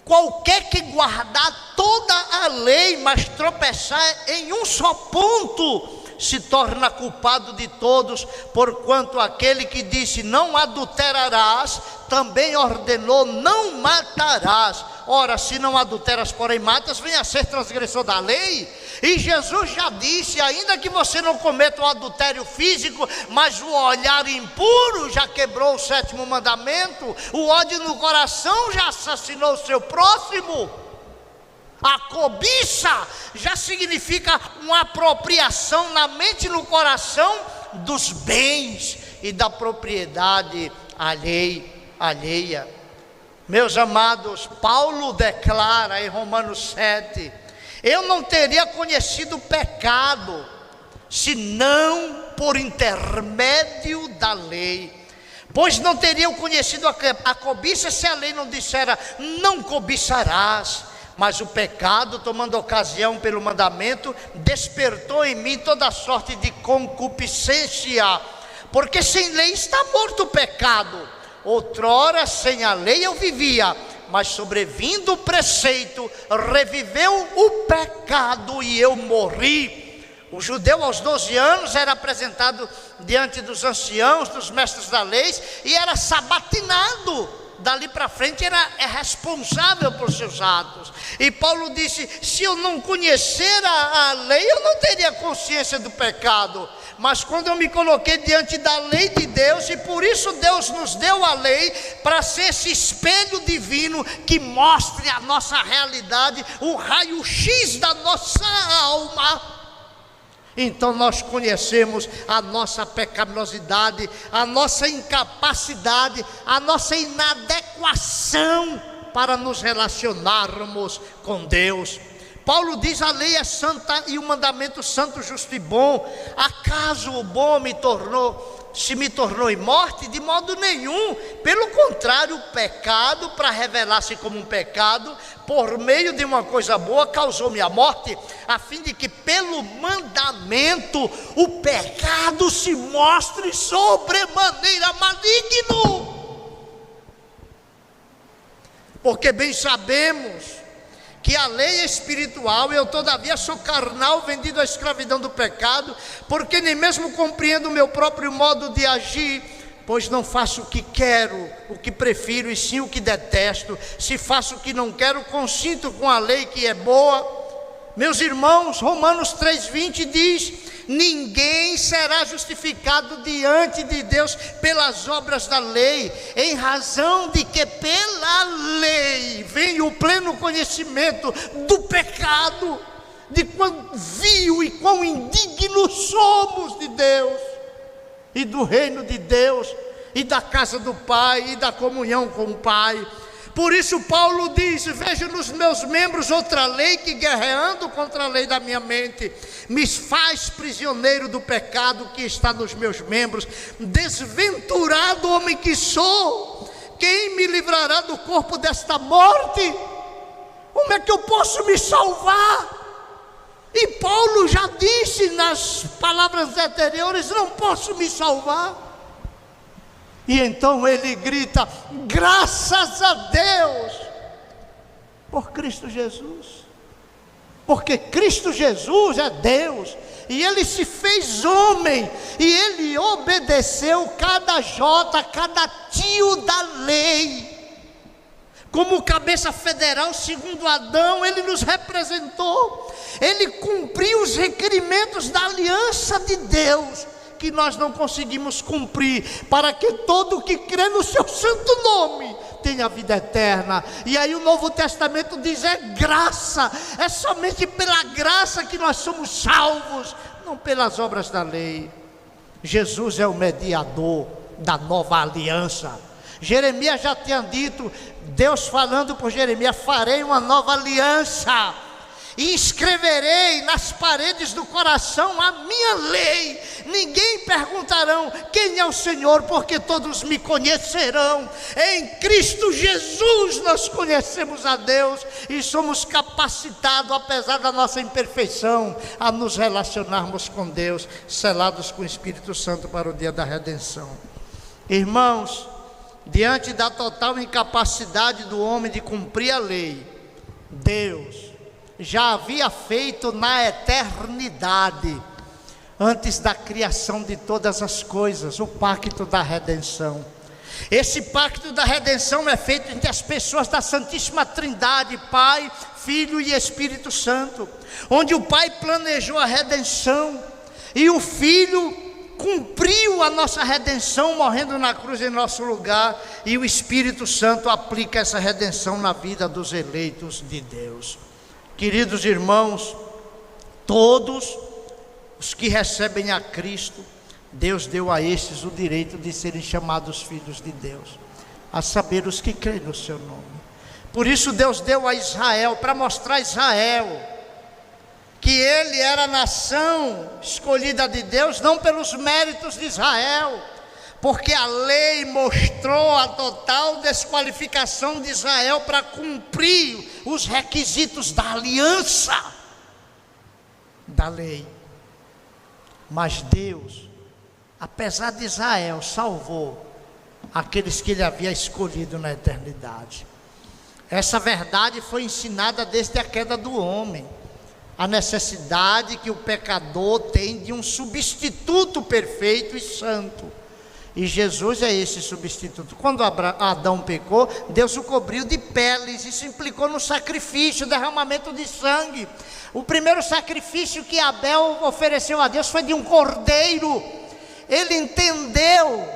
qualquer que guardar toda a lei, mas tropeçar em um só ponto, se torna culpado de todos, porquanto aquele que disse não adulterarás, também ordenou não matarás. Ora, se não adulteras, porém matas, vem a ser transgressor da lei. E Jesus já disse: ainda que você não cometa o adultério físico, mas o olhar impuro já quebrou o sétimo mandamento. O ódio no coração já assassinou o seu próximo. A cobiça já significa uma apropriação na mente e no coração dos bens e da propriedade alheia. Meus amados, Paulo declara em Romanos 7: eu não teria conhecido o pecado, senão por intermédio da lei. Pois não teriam conhecido a cobiça se a lei não dissera: não cobiçarás. Mas o pecado, tomando ocasião pelo mandamento, despertou em mim toda sorte de concupiscência, porque sem lei está morto o pecado. Outrora sem a lei eu vivia, mas sobrevindo o preceito, reviveu o pecado e eu morri. O judeu aos 12 anos era apresentado diante dos anciãos, dos mestres da lei, e era sabatinado. Dali para frente é responsável por seus atos. E Paulo disse: se eu não conhecer a lei, eu não teria consciência do pecado. Mas quando eu me coloquei diante da lei de Deus, e por isso Deus nos deu a lei, para ser esse espelho divino que mostre a nossa realidade, o raio-x da nossa alma. Então nós conhecemos a nossa pecaminosidade, a nossa incapacidade, a nossa inadequação para nos relacionarmos com Deus. Paulo diz: a lei é santa e o mandamento santo, justo e bom. Acaso o bom se me tornou em morte? De modo nenhum. Pelo contrário, o pecado, para revelar-se como um pecado, por meio de uma coisa boa, causou-me a morte, a fim de que pelo mandamento o pecado se mostre sobremaneira maligno. Porque bem sabemos que a lei é espiritual, eu todavia sou carnal, vendido à escravidão do pecado, porque nem mesmo compreendo o meu próprio modo de agir, pois não faço o que quero, o que prefiro, e sim o que detesto. Se faço o que não quero, consinto com a lei que é boa. Meus irmãos, Romanos 3,20 diz: ninguém será justificado diante de Deus pelas obras da lei, em razão de que pela lei vem o pleno conhecimento do pecado, de quão vil e quão indignos somos de Deus, e do reino de Deus, e da casa do Pai, e da comunhão com o Pai. Por isso Paulo diz: vejo nos meus membros outra lei que, guerreando contra a lei da minha mente, me faz prisioneiro do pecado que está nos meus membros. Desventurado homem que sou, quem me livrará do corpo desta morte? Como é que eu posso me salvar? E Paulo já disse nas palavras anteriores: não posso me salvar. E então ele grita: graças a Deus por Cristo Jesus, porque Cristo Jesus é Deus, e Ele se fez homem, e Ele obedeceu cada jota, cada tio da lei. Como cabeça federal, segundo Adão, Ele nos representou, Ele cumpriu os requerimentos da aliança de Deus, que nós não conseguimos cumprir, para que todo o que crê no seu santo nome tenha vida eterna. E aí o Novo Testamento diz: é graça, é somente pela graça que nós somos salvos, não pelas obras da lei. Jesus é o mediador da nova aliança. Jeremias já tinha dito, Deus falando por Jeremias: farei uma nova aliança, e escreverei nas paredes do coração a minha lei. Ninguém perguntarão quem é o Senhor, porque todos me conhecerão. Em Cristo Jesus nós conhecemos a Deus e somos capacitados, apesar da nossa imperfeição, a nos relacionarmos com Deus, selados com o Espírito Santo para o dia da redenção. Irmãos, diante da total incapacidade do homem de cumprir a lei, Deus já havia feito na eternidade, antes da criação de todas as coisas, o pacto da redenção. Esse pacto da redenção é feito entre as pessoas da Santíssima Trindade, Pai, Filho e Espírito Santo, onde o Pai planejou a redenção e o Filho cumpriu a nossa redenção, morrendo na cruz em nosso lugar, e o Espírito Santo aplica essa redenção na vida dos eleitos de Deus. Queridos irmãos, todos os que recebem a Cristo, Deus deu a estes o direito de serem chamados filhos de Deus, a saber, os que creem no seu nome. Por isso Deus deu a Israel, para mostrar a Israel que ele era a nação escolhida de Deus, não pelos méritos de Israel, porque a lei mostrou a total desqualificação de Israel para cumprir os requisitos da aliança da lei. Mas Deus, apesar de Israel, salvou aqueles que ele havia escolhido na eternidade. Essa verdade foi ensinada desde a queda do homem, a necessidade que o pecador tem de um substituto perfeito e santo. E Jesus é esse substituto. Quando Adão pecou, Deus o cobriu de peles. Isso implicou no sacrifício, derramamento de sangue. O primeiro sacrifício que Abel ofereceu a Deus foi de um cordeiro. Ele entendeu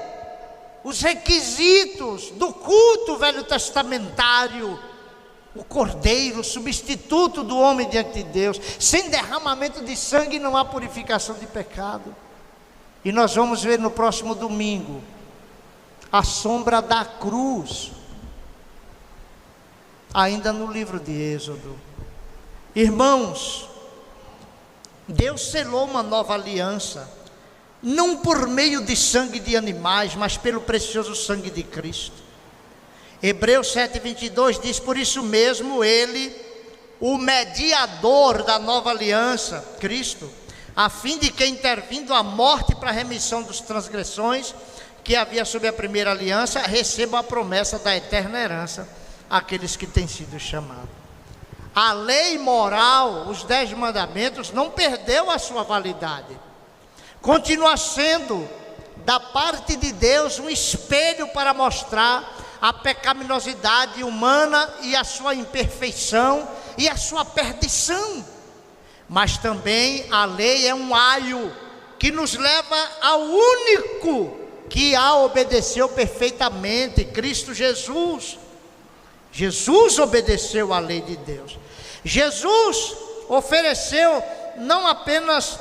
os requisitos do culto velho testamentário. O cordeiro, substituto do homem diante de Deus. Sem derramamento de sangue não há purificação de pecado. E nós vamos ver no próximo domingo a sombra da cruz, ainda no livro de Êxodo. Irmãos, Deus selou uma nova aliança, não por meio de sangue de animais, mas pelo precioso sangue de Cristo. Hebreus 7:22 diz: por isso mesmo ele, o mediador da nova aliança, Cristo, a fim de que, intervindo a morte para a remissão das transgressões que havia sob a primeira aliança, receba a promessa da eterna herança àqueles que têm sido chamados. A lei moral, os 10 mandamentos, não perdeu a sua validade. Continua sendo, da parte de Deus, um espelho para mostrar a pecaminosidade humana e a sua imperfeição e a sua perdição. Mas também a lei é um aio que nos leva ao único que a obedeceu perfeitamente, Cristo Jesus. Jesus obedeceu à lei de Deus. Jesus ofereceu não apenas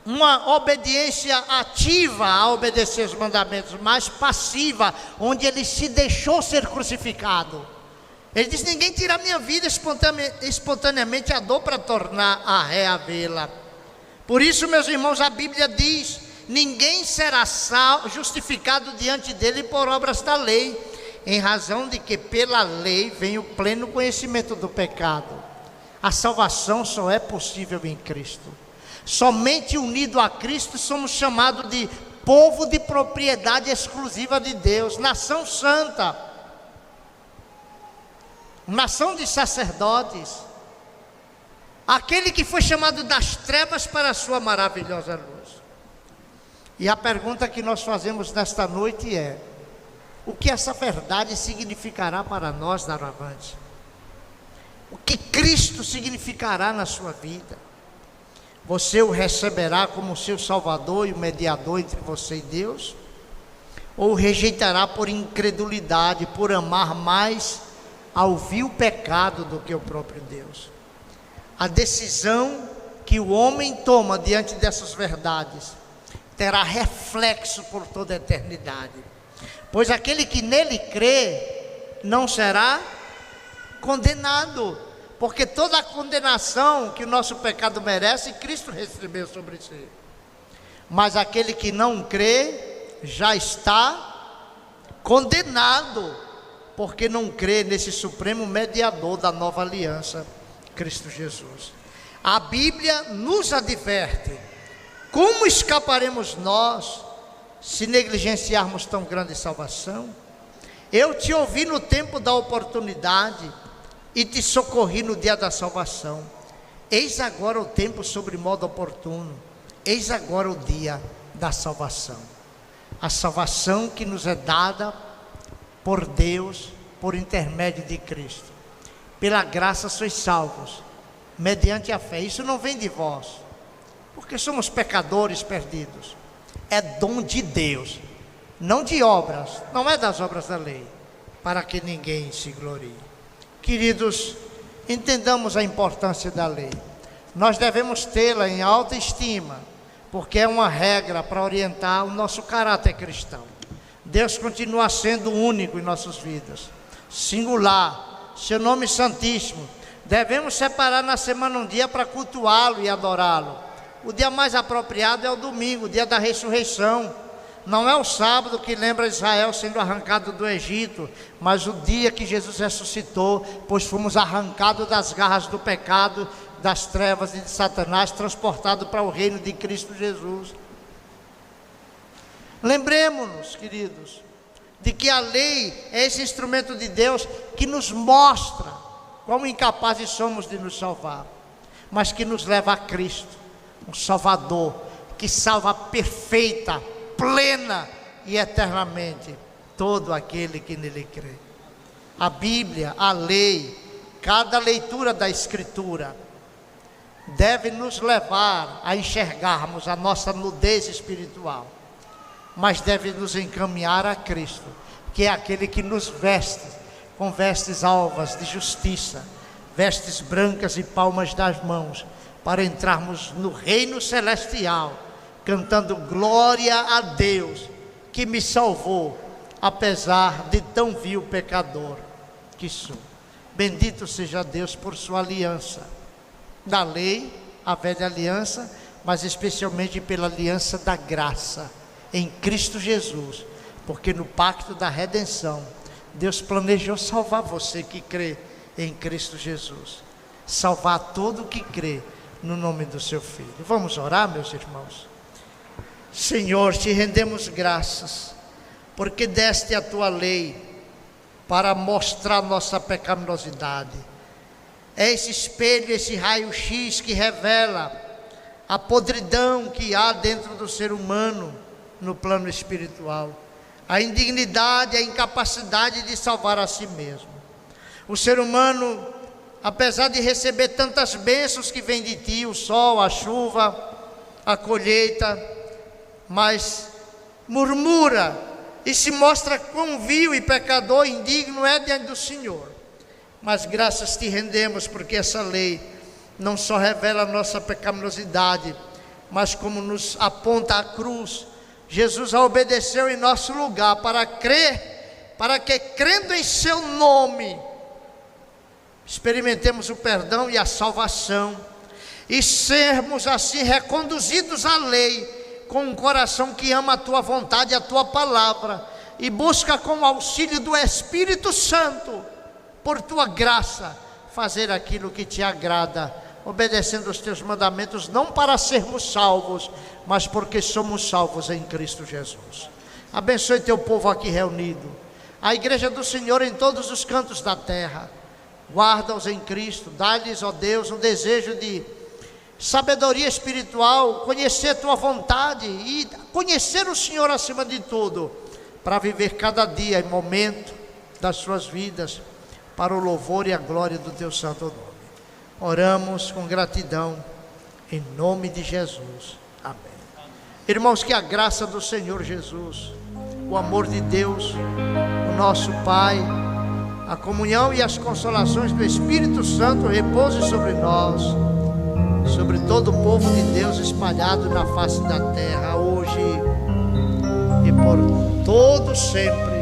uma obediência ativa a obedecer os mandamentos, mas passiva, onde ele se deixou ser crucificado. Ele disse: ninguém tira a minha vida espontaneamente, a dor para tornar a reavê-la. Por isso, meus irmãos, a Bíblia diz: ninguém será justificado diante dele por obras da lei, em razão de que pela lei vem o pleno conhecimento do pecado. A salvação só é possível em Cristo. Somente unido a Cristo somos chamados de povo de propriedade exclusiva de Deus, nação santa, nação de sacerdotes, aquele que foi chamado das trevas para a sua maravilhosa luz. E a pergunta que nós fazemos nesta noite é: o que essa verdade significará para nós doravante? O que Cristo significará na sua vida? Você o receberá como seu Salvador e o mediador entre você e Deus? Ou o rejeitará por incredulidade, por amar mais ao vil pecado do que o próprio Deus? A decisão que o homem toma diante dessas verdades terá reflexo por toda a eternidade. Pois aquele que nele crê não será condenado, porque toda a condenação que o nosso pecado merece, Cristo recebeu sobre si. Mas aquele que não crê já está condenado, porque não crê nesse supremo mediador da nova aliança, Cristo Jesus. A Bíblia nos adverte: como escaparemos nós se negligenciarmos tão grande salvação? Eu te ouvi no tempo da oportunidade e te socorri no dia da salvação. Eis agora o tempo sobre modo oportuno, eis agora o dia da salvação. A salvação que nos é dada por Deus, por intermédio de Cristo. Pela graça sois salvos, mediante a fé. Isso não vem de vós, porque somos pecadores perdidos. É dom de Deus, não de obras, não é das obras da lei, para que ninguém se glorie. Queridos, entendamos a importância da lei. Nós devemos tê-la em alta estima, porque é uma regra para orientar o nosso caráter cristão. Deus continua sendo único em nossas vidas, singular, seu nome santíssimo. Devemos separar na semana um dia para cultuá-lo e adorá-lo. O dia mais apropriado é o domingo, o dia da ressurreição. Não é o sábado que lembra Israel sendo arrancado do Egito, mas o dia que Jesus ressuscitou, pois fomos arrancados das garras do pecado, das trevas e de Satanás, transportados para o reino de Cristo Jesus. Lembremos-nos, queridos, de que a lei é esse instrumento de Deus que nos mostra quão incapazes somos de nos salvar, mas que nos leva a Cristo, um Salvador que salva perfeita, plena e eternamente todo aquele que nele crê. A Bíblia, a lei, cada leitura da Escritura deve nos levar a enxergarmos a nossa nudez espiritual, mas deve nos encaminhar a Cristo, que é aquele que nos veste com vestes alvas de justiça, vestes brancas e palmas das mãos, para entrarmos no reino celestial, cantando glória a Deus, que me salvou, apesar de tão vil pecador que sou. Bendito seja Deus por sua aliança, da lei, a velha aliança, mas especialmente pela aliança da graça, em Cristo Jesus, porque no pacto da redenção, Deus planejou salvar você que crê em Cristo Jesus, salvar todo o que crê no nome do seu Filho. Vamos orar, meus irmãos. Senhor, te rendemos graças, porque deste a tua lei para mostrar nossa pecaminosidade. é esse espelho, esse raio-x que revela a podridão que há dentro do ser humano no plano espiritual, a indignidade, a incapacidade de salvar a si mesmo. O ser humano, apesar de receber tantas bênçãos que vêm de ti, o sol, a chuva, a colheita, mas murmura e se mostra quão vil e pecador, indigno é diante do Senhor. Mas graças te rendemos, porque essa lei não só revela a nossa pecaminosidade, mas como nos aponta a cruz, Jesus a obedeceu em nosso lugar para crer, para que crendo em seu nome, experimentemos o perdão e a salvação, e sermos assim reconduzidos à lei, com um coração que ama a tua vontade, a tua palavra, e busca com o auxílio do Espírito Santo, por tua graça, fazer aquilo que te agrada, obedecendo os teus mandamentos, não para sermos salvos, mas porque somos salvos em Cristo Jesus. Abençoe teu povo aqui reunido, a igreja do Senhor em todos os cantos da terra. Guarda-os em Cristo, dá-lhes, ó Deus, um desejo de sabedoria espiritual, conhecer a tua vontade e conhecer o Senhor acima de tudo, para viver cada dia e momento das suas vidas para o louvor e a glória do teu santo nome. Oramos com gratidão em nome de Jesus. Amém. Irmãos, que a graça do Senhor Jesus, o amor de Deus, o nosso Pai, a comunhão e as consolações do Espírito Santo repousem sobre nós, sobre todo o povo de Deus espalhado na face da terra, hoje e por todo sempre.